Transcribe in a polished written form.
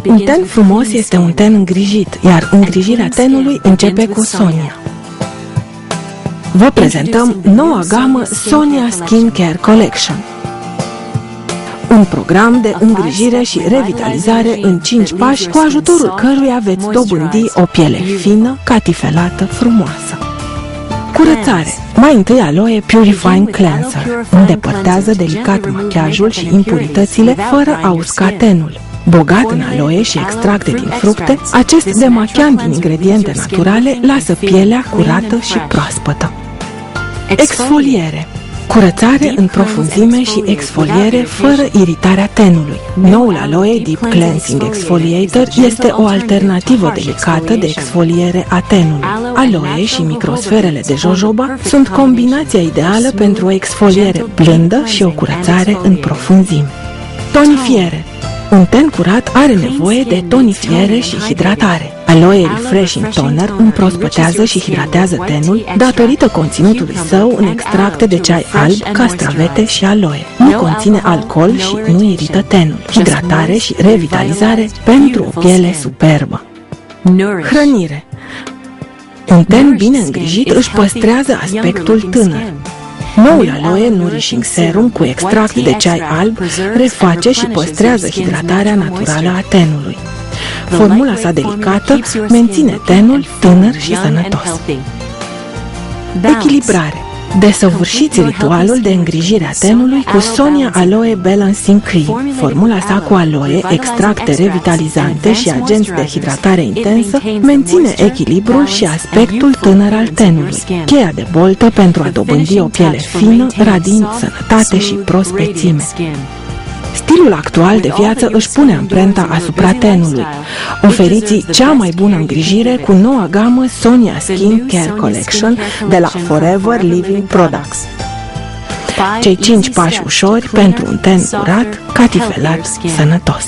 Un ten frumos este un ten îngrijit, iar îngrijirea tenului începe cu Sonia. Vă prezentăm noua gamă Sonia Skin Care Collection. Un program de îngrijire și revitalizare în 5 pași, cu ajutorul căruia veți dobândi o piele fină, catifelată, frumoasă. Curățare. Mai întâi Aloe Purifying Cleanser. Îndepărtează delicat machiajul și impuritățile fără a usca tenul. Bogat în aloe și extracte din fructe, acest demachiant din ingrediente naturale lasă pielea curată și proaspătă. Exfoliere. Curățare în profunzime și exfoliere fără iritarea tenului. Noul Aloe Deep Cleansing Exfoliator este o alternativă delicată de exfoliere a tenului. Aloe și microsferele de jojoba sunt combinația ideală pentru o exfoliere blândă și o curățare în profunzime. Tonifiere. Un ten curat are nevoie de tonifiere și hidratare. Aloe Refreshing Toner împrospătează și hidratează tenul datorită conținutului său în extracte de ceai alb, castravete și aloe. Nu conține alcool și nu irită tenul. Hidratare și revitalizare pentru o piele superbă. Hrănire. Un ten bine îngrijit își păstrează aspectul tânăr. Noul Aloe Nourishing Serum cu extract de ceai alb reface și păstrează hidratarea naturală a tenului. Formula sa delicată menține tenul tânăr și sănătos. Echilibrare. Desăvârșiți ritualul de îngrijire a tenului cu Sonia Aloe Balancing Cream. Formula sa cu aloe, extracte revitalizante și agenți de hidratare intensă menține echilibrul și aspectul tânăr al tenului. Cheia de boltă pentru a dobândi o piele fină, radiant sănătate și prospețime. Stilul actual de viață își pune amprenta asupra tenului. Oferiți cea mai bună îngrijire cu noua gamă Sonia Skin Care Collection de la Forever Living Products. Cei 5 pași ușori pentru un ten curat, catifelat, sănătos.